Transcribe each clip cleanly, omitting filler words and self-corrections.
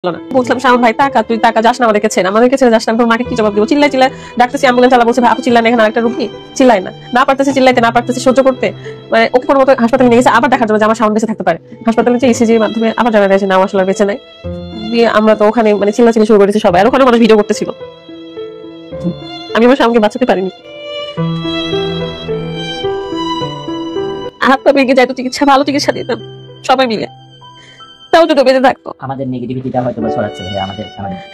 বলছিলাম শাওন ভাই টাকা তুই টাকা যাস না আমাদেরকে ছেড়ে যাস না। তোর মাকে কি জবাব দিব? চিল্লাই ডাকতেছি, অ্যাম্বুলেন্স চালা বলছে ভাই আপু চিল্লাই না, এখানে আরেকটা রুগী চিল্লাই না পারতেছি চিল্লাইতে, না পারতেছি সহ্য করতে। মানে ওকে কোনো মতো হাসপাতালে নিয়ে গেছে আবার দেখার জন্য যে আমার শাওন বেঁচে থাকতে পারে। হাসপাতালে যে ইসিজির মাধ্যমে আবার জানা গেছে না আমার আসলে বেঁচে নাই। দিয়ে আমরা তো ওখানে মানে চিল্লাচিল্লি শুরু করেছি সবাই, আর ওখানে মানুষ ভিডিও করতেছিল। আমি আমার শাওনকে বাঁচাতে পারিনি। হাত পা ভেঙে যায় তো চিকিৎসা, ভালো চিকিৎসা দিতাম সবাই মিলে, তাও যদি বেঁচে থাকতো। আমাদের নেগেটিভিটিটা হয়তো ছড়াচ্ছে ভাই আমাদের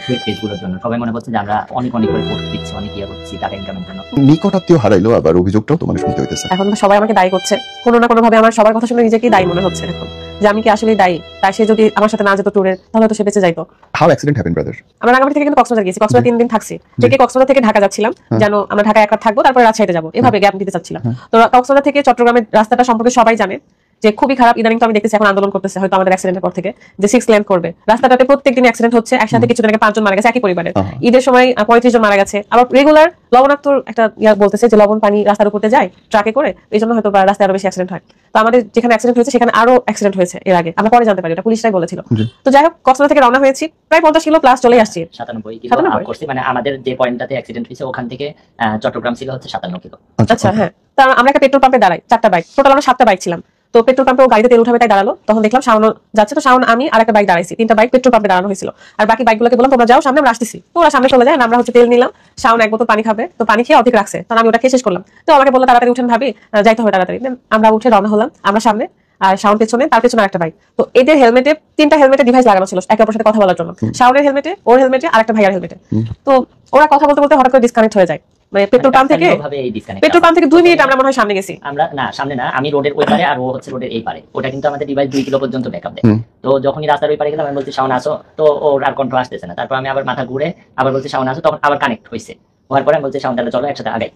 ফেক পেজগুলোর জন্য। সবাই মনে করছে যে আমরা অনেক করে পোস্ট দিচ্ছি, অনেক ইয়ে করছি টাকা ইনকামের জন্য। নিকট আত্মীয় হারাইলো, আবার অভিযোগটাও তো মানে শুনতে হইতেছে। এখন সবাই আমাকে দায়ী করছে, কোনো না কোনো ভাবে আমার সবার কথা শুনে নিজেকেই দায়ী মনে হচ্ছে এখন, যে আমি কি আসলে দায়ী। তাই সে যদি আমার সাথে না যেত ট্যুরে তাহলে তো সে বেঁচে যাইতো। How accident happen brother? আমরা রাঙামাটি থেকে কিন্তু কক্সবাজার গেছি, কক্সবাজার 3 দিন থাকছি। থেকে কক্সবাজার থেকে ঢাকা যাচ্ছিলাম, যেন আমরা ঢাকায় এক রাত থাকবো, তারপরে রাজশাহীতে যাবো, এভাবে গ্যাপ দিতে চাচ্ছিলাম। তো কক্সবাজার থেকে চট্টগ্রামের রাস্তাটা সম্পর্কে সবাই জানে যে খুবই খারাপ। ইদানিং তো আমি দেখতেছি এখন আন্দোলন করতেছে হয়তো আমাদের অ্যাক্সিডেন্টের পর থেকে, যে 6 লেন করবে রাস্তাটাতে। প্রত্যেকদিন অ্যাক্সিডেন্ট হচ্ছে, একসাথে কিছুদিন আগে 5 জন মারা গেছে একই পরিবারের। ঈদের সময় 35 জন মারা গেছে। আবার রেগুলার লবণাক্ত একটা বলতেছে যে লবণ পানি রাস্তার উপরে যায় ট্রাকে করে, এই জন্য হয়তো রাস্তায় আরো বেশি অ্যাক্সিডেন্ট হয়। তো আমাদের যেখানে অ্যাক্সিডেন্ট হয়েছে সেখানে আরো অ্যাক্সিডেন্ট হয়েছে এর আগে, আমরা পরে জানতে পারি, এটা পুলিশরাই বলেছিল। তো যাই হোক, কক্সবাজার থেকে রওনা হয়েছি, প্রায় 50 কিলো প্লাস চলে আসছি। 97 কিলো আপ করছি, মানে আমাদের যে পয়েন্টটাতে অ্যাক্সিডেন্ট হয়েছে ওখান থেকে চট্টগ্রাম ছিল হচ্ছে 57 কিলো। আচ্ছা হ্যাঁ, তার আমরা একটা পেট্রোল পাম্পে দাঁড়াই, 4টা বাইক, টোটাল আমরা 7টা বাইক ছিলাম। তো পেট্রোল পাম্পে ও গাড়িতে তেল উঠাবে তাই দাঁড়ালো, তখন দেখলাম শাওন যাচ্ছে। তো শাওন আমি আর একটা বাইক দাঁড়াইছি, 3টা বাইক পেট্রোল পাম্পে দাঁড়ানো হয়েছিল। আর বাকি বাইকগুলোকে বললাম তোমরা যাও সামনে, আমরা আসতেছি। তো ওরা সামনে চলে যায়, আমরা হচ্ছে তেল নিলাম। শাওন 1 বোতল পানি খাবে, তো পানি খেয়ে অর্ধেক রাখছে, তখন আমি ওটা খেয়ে শেষ করলাম। তো আমাকে বললো তাড়াতাড়ি উঠেন ভাবি, যাইতে হবে তাড়াতাড়ি। আমরা উঠে রওনা হলাম, আমরা সামনে আর শাওন পেছনে, তার পেছনে একটা বাইক। তো এদের হেলমেটে 3টা হেলমেটে ডিভাইস লাগানো ছিল একে অপরের সাথে কথা বলার জন্য। শাওনের হেলমেটে, ওর হেলমেটে, আর একটা ভাইয়ার হেলমেটে। তো ওরা কথা বলতে বলতে হঠাৎ করে ডিসকানেক্ট হয়ে যায়। মানে পেট্রোল পাম্প থেকে 2 মিনিট আমরা মনে হয় সামনে গেছি। আমরা না সামনে না, আমি রোডের ওই পারে আর ও হচ্ছে রোডের এই পারে। ওটা কিন্তু আমাদের ডিভাইস 2 কিলো পর্যন্ত ব্যাকআপ দেয়। তো যখনই রাস্তার ওই পারে গেলাম, আমি বলছি শাওন আসো, তো ওর আর কন্ট্রোল আসতেছে না। তারপর আমি আবার মাথা ঘুরে আবার বলছি শাওন আসো, তখন আবার কানেক্ট হয়েছে। হওয়ার পরে আমি বলছি শাওন তাহলে চলো একসাথে আগাই।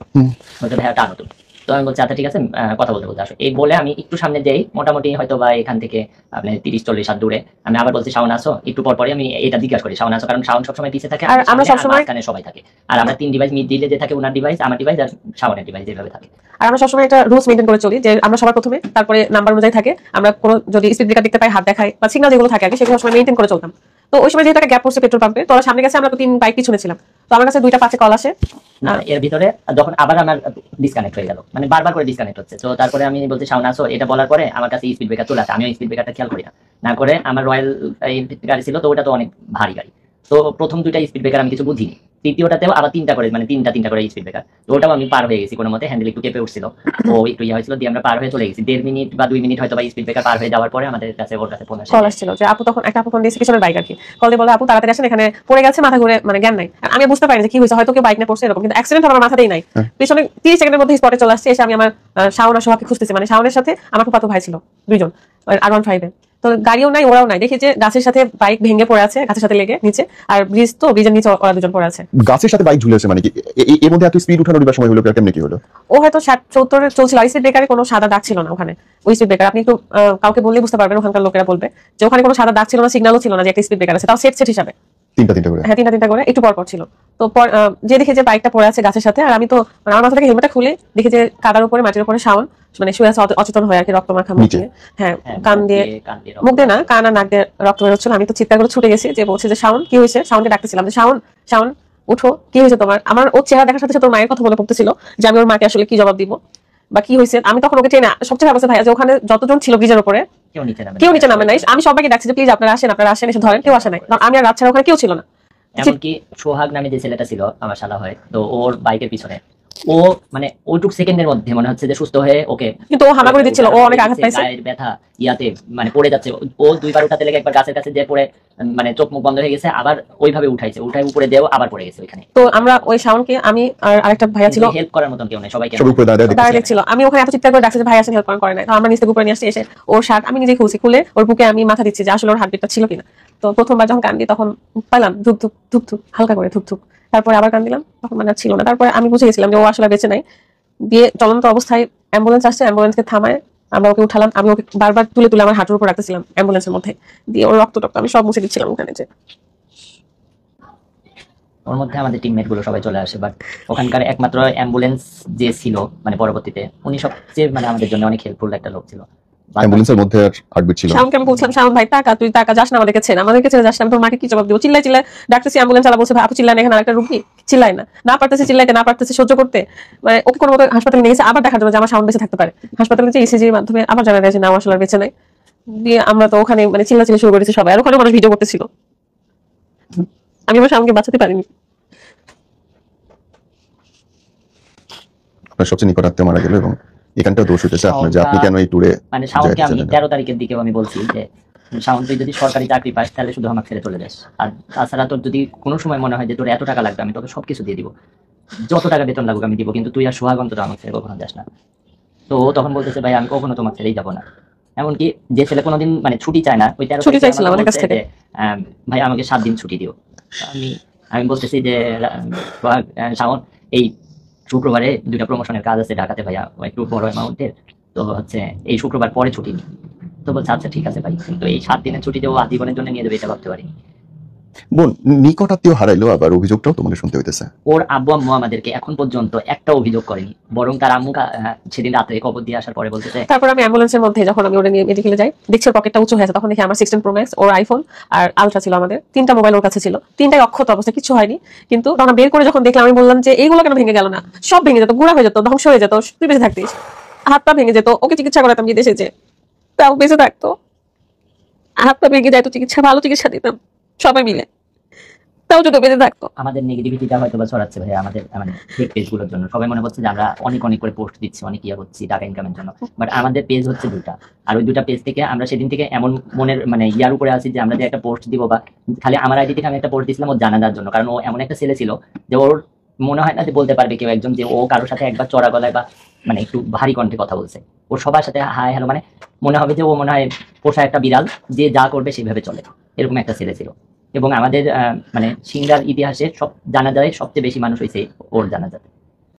বলতে ভাইয়া টানো তুমি। তো আমি বলছি আচ্ছা ঠিক আছে, কথা বলতে আসো। এই বলে আমি একটু সামনে যাই, মোটামুটি হয়তো বা এখান থেকে আপনি 30-40 হাত দূরে। আমি আবার বলছি শাওন আসো, একটু পর পরে আমি এটা জিজ্ঞাসা করি শাওন আসো, কারণ শাওন সবসময় পিছিয়ে থাকে আর আমরা সবসময় এখানে সবাই থাকে। আর আমরা 3 ডিভাইস মিড দিলে যে থাকে ওনার ডিভাইস, আমার ডিভাইস আর শাওনের ডিভাইস যেভাবে থাকে। আর আমরা সবসময় একটা রুলস মেইনটেইন করে চলি যে আমরা সবার প্রথমে, তারপরে নাম্বার অনুযায়ী থাকে। আমরা কোনো যদি স্পিড ব্রেকার দেখতে পাই, হাত দেখাই বা সিগন্যাল যেগুলো থাকে আগে, সেগুলো সবসময় মেইনটেইন করে চলতাম। তো ওই সময় যেহেতু একটা গ্যাপ পড়ছে পেট্রোল পাম্পে, তো ওরা সামনে গেছে, আমরা তো 3 বাইক পিছনে ছিলাম। তো আমার কাছে 2টা 5-এ কল আসে। এর ভিতরে যখন আবার আমার ডিসকানেক্ট হয়ে গেল, মানে বারবার করে ডিসকানেক্ট হচ্ছে। তো তারপরে আমি বলছি শাওন আসো, এটা বলার পরে আমার কাছে স্পিড ব্রেকার চলে আসে। আমি স্পিড ব্রেকারটা খেয়াল করি না করে আমার রয়্যাল গাড়ি ছিল, তো ওটা তো অনেক ভারী গাড়ি। তো প্রথম 2টা স্পিড ব্রেকার আমি কিছু বুঝিনি, তৃতীয়টাতেও আবার 3টা করে, মানে তিনটা করে স্পিড ব্রেকার। তো ওটাও আমি পার হয়ে গেছি কোনো মতে, হ্যান্ডেল একটু কেঁপে উঠছিল, ও একটু ইয়ে হয়েছিল, দিয়ে আমরা পার হয়ে চলে গেছি। 1.5 মিনিট বা 2 মিনিট হয়তো বা স্পিড ব্রেকার পার হয়ে যাওয়ার পরে আমাদের কাছে ওর কাছে ফোন আসছিল যে আপু, তখন একটা আপু ফোন দিয়েছে পিছনের বাইক আর কি, কল দিয়ে বলে আপু তাড়াতাড়ি আসেন, এখানে পড়ে গেছে, মাথা ঘুরে মানে জ্ঞান নাই। আমি বুঝতে পারিনি যে কি হয়েছে, হয়তো কেউ বাইক নিয়ে পড়ছে এরকম, কিন্তু অ্যাক্সিডেন্ট আমার মাথাতেই নাই। পিছনে 30 সেকেন্ডের মধ্যে স্পটে চলে আসছে। এসে আমি আমার শাওন আর সোহাকে খুঁজতেছি, মানে শাওনের সাথে আমার ফুফাতো ভাই ছিল 2 জন R15-এ। তো গাড়িও নাই, ওরাও নাই, দেখি যে গাছের সাথে বাইক ভেঙে পড়ে আছে, গাছের সাথে লেগে নিচে। আর ব্রিজ, তো ব্রিজের নিচে ওরা 2 জন পড়ে আছে। গাছের সাথে বাইক ঝুলে আছে মানে কি এর মধ্যে এত স্পিড উঠানোর সময় হলো কেমনে কি হলো? ও হয়তো 60-70 চলছিল। আর স্পিড ব্রেকারে কোনো সাদা দাগ ছিল না ওখানে। ওই স্পিড ব্রেকার আপনি একটু কাউকে বললেই বুঝতে পারবেন, ওখানকার লোকেরা বলবে যে ওখানে কোনো সাদা দাগ ছিল না, সিগন্যালও ছিল না যে একটা স্পিড ব্রেকার আছে, তাও সেট হিসাবে 3টা করে। হ্যাঁ 3টা করে একটু পর ছিল। তো যে দেখে যে বাইকটা পড়ে আছে গাছের সাথে, আর আমি তো মানে আমার মাথা থেকে হেলমেটটা খুলে দেখি যে কাদার উপরে, মাটির উপরে শাওন মানে শুয়ে আছে অচেতন হয়ে আর কি, রক্ত মাখা মুখ দিয়ে। হ্যাঁ, কান দিয়ে, মুখ দিয়ে না, কান আর নাক দিয়ে রক্ত বের হচ্ছিল। আমি তো চিৎকার করে ছুটে গেছি, যে বলছি যে শাওন কি হয়েছে। শাওনকে ডাকতেছিলাম যে শাওন উঠো, কি হয়েছে তোমার। আমার ওর চেহারা দেখার সাথে সাথে ওর মায়ের কথা মনে পড়তেছিল, যে আমি ওর মাকে আসলে কি জবাব দিব বা কি হয়েছে। আমি তখন ওকে টেনে, সবচেয়ে খারাপ ভাইয়া যে ওখানে যতজন ছিল ব্রিজের উপরে কেউ নিচে নামে নাই। আমি সবাইকে ডাকছি যে প্লিজ আপনারা আসেন, এসে ধরেন। কেউ আসে নাই, কারণ আমি আর রাত ছাড়া ওখানে কেউ ছিল না। এমনকি সোহাগ নামে যে ছেলেটা ছিল আমার শালা হয়, তো ওর বাইকের পিছনে ও মানে ওইটুক সেকেন্ডের মধ্যে মনে হচ্ছে যে সুস্থ হয়ে ওকে, কিন্তু ও হামাগুড়ি দিচ্ছিল, ও অনেক আঘাত পাইছে, গায়ের ব্যথা ইয়াতে মানে পড়ে যাচ্ছে। ও 2বার উঠাতে লেগে একবার গাছের কাছে যে পড়ে মানে চোখ মুখ বন্ধ হয়ে গেছে, আবার ওইভাবে উঠাই উপরে দেও আবার পড়ে গেছে ওইখানে। তো আমরা ওই শাওনকে, আমি আর আরেকটা ভাইয়া ছিল, হেল্প করার মতন কেউ নেই, সবাইকে দাঁড়িয়ে ছিল। আমি ওখানে এত চিৎকার করে ডাকছি যে ভাই আসেন, হেল্প করে নাই। তো আমরা নিচে উপরে নিয়ে আসছি, এসে ওর শার্ট আমি নিজে খুলে ওর বুকে আমি মাথা দিচ্ছি যে আসলে ওর হার্টবিটটা ছিল কিনা। তো প্রথমবার যখন কান দিই তখন পাইলাম ধুক ধুক হালকা করে ধুক। তারপরে আবার কান দিলাম, তখন মানে ছিল না। তারপরে আমি বুঝে গেছিলাম যে ও আসলে বেঁচে নাই। দিয়ে চলন্ত অবস্থায় অ্যাম্বুলেন্স আসছে, অ্যাম্বুলেন্সকে থামায় আমরা ওকে উঠালাম। আমি ওকে বারবার তুলে আমার হাঁটুর উপর রাখতেছিলাম অ্যাম্বুলেন্সের মধ্যে, দিয়ে ওর রক্ত আমি সব মুছে দিচ্ছিলাম ওখানে। যে ওর মধ্যে আমাদের টিমমেট গুলো সবাই চলে আসে, বাট ওখানকার একমাত্র অ্যাম্বুলেন্স যে ছিল মানে পরবর্তীতে উনি সবচেয়ে মানে আমাদের জন্য অনেক হেল্পফুল একটা লোক ছিল। অ্যাম্বুলেন্সের মধ্যে আর হার্টবিট ছিল না। শাওনকে আমি বলছিলাম, শাওন ভাই টাকা, তুই টাকা যাস না, আমাদেরকে ছেড়ে যাস না, আমি তোর মাকে কি জবাব দেবো? চিল্লাই ডাকতেছি, অ্যাম্বুলেন্স চালা বলছে ভাই আপু চিল্লাই না, এখানে আরেকটা রুগী, চিল্লাই না পারতেছে চিল্লাইতে, না পারতেছে সহ্য করতে, মানে ওকে কোনো মতো হাসপাতালে নিয়ে গেছে আবার দেখার জন্য যে আমার শাওন বেঁচে থাকতে পারে। হাসপাতালে যে ইসিজির মাধ্যমে আবার জানা যায় যে না আসলে আর বেঁচে নাই। দিয়ে আমরা তো ওখানে মানে চিল্লাচিল্লি শুরু করেছি সবাই, আর ওখানে মানুষ ভিডিও করতেছিল। আমি আমার শাওনকে বাঁচাতে পারিনি। আপনার সবচেয়ে নিকট আত্মীয় মারা গেল এবং এখানটা দোষ হইতেছে আপনার যে আপনি কেন এই ট্যুরে মানে শাওনকে আমি 13 তারিখের দিকে আমি বলছি যে শাওন তুই যদি সরকারি চাকরি পাস তাহলে শুধু আমাকে ছেড়ে চলে যাস, আর তাছাড়া তোর যদি কোনো সময় মনে হয় যে তোর এত টাকা লাগবে আমি তোকে সবকিছু দিয়ে দিব, যত টাকা বেতন লাগুক আমি দিব, কিন্তু তুই আর সোহাগ অন্তত আমাকে ছেড়ে কখনো যাস না। তো ও তখন বলতেছে ভাই আমি কখনো তোমাকে ছেড়েই যাবো না। এমনকি যে ছেলে কোনোদিন মানে ছুটি চায় না, ওই 13 ছুটি চাইছিল আমাদের কাছ থেকে, ভাই আমাকে 7 দিন ছুটি দিও। আমি বলতেছি যে সোহাগ, শাওন এই শুক্রবারে 2টা প্রমোশনের কাজ আছে ঢাকাতে ভাইয়া, একটু বড় অ্যামাউন্টের, তো হচ্ছে এই শুক্রবার পরে ছুটি নিই। তো বলছে আচ্ছা ঠিক আছে ভাই, কিন্তু এই 7 দিনের ছুটি দেবো আজীবনের জন্য নিয়ে দেবে এটা ভাবতে পারি। বোন নিকট আত্মীয় হারাইলো, আবার অভিযোগটাও তোমাকে শুনতে হইতেছে। ওর আব্বু আম্মু আমাদেরকে এখন পর্যন্ত একটা অভিযোগ করেনি, বরং তার আম্মু সেদিন রাতে কবর দিয়ে আসার পরে বলতেছে। তারপর আমি অ্যাম্বুলেন্সের মধ্যে যখন আমি ওটা নিয়ে মেডিকেলে যাই, দেখছি ওর পকেটটা উঁচু হয়ে আছে, তখন দেখি আমার 16 প্রো ম্যাক্স, ওর আইফোন আর আলট্রা ছিল, আমাদের 3টা মোবাইল ওর কাছে ছিল, 3টাই অক্ষত অবস্থা, কিছু হয়নি। কিন্তু তখন বের করে যখন দেখলাম আমি বললাম যে এইগুলো কেন ভেঙে গেল না, সব ভেঙে যেত, গুঁড়া হয়ে যেত, ধ্বংস হয়ে যেত, তুই বেঁচে থাকতিস, হাত পা ভেঙে যেত, ওকে চিকিৎসা করাতাম বিদেশে যে, তাও বেঁচে থাকতো, হাত পা ভেঙে যাইতো, ভালো চিকিৎসা দিতাম সবাই মিলে, তাও যদি বেঁচে থাকতো। আমাদের নেগেটিভিটিটা হয়তো বা ছড়াচ্ছে ভাই আমাদের মানে ফেক পেজগুলোর জন্য, সবাই মনে করছে যে আমরা অনেক করে পোস্ট দিচ্ছি, অনেক ইয়ে করছি টাকা ইনকামের জন্য, বাট আমাদের পেজ হচ্ছে 2টা, আর ওই 2টা পেজ থেকে আমরা সেদিন থেকে এমন মনের মানে ইয়ার উপরে আছি যে আমরা যে একটা পোস্ট দিব, বা খালি আমার আইডি থেকে আমি একটা পোস্ট দিয়েছিলাম ওর জানাজার জন্য, কারণ ও এমন একটা ছেলে ছিল যে ওর মনে হয় না যে বলতে পারবে কেউ একজন যে ও কারোর সাথে একবার চড়া গলায় বা মানে একটু ভারী কণ্ঠে কথা বলছে, ওর সবার সাথে হাই হ্যালো, মানে মনে হবে যে ও মনে হয় পোষা একটা বিড়াল, যে যা করবে সেভাবে চলে, এরকম একটা ছেলে ছিল। এবং আমাদের মানে সিঙ্গার ইতিহাসে সব জানাজায় সবচেয়ে বেশি মানুষ হয়েছে ওর জানাজাতে।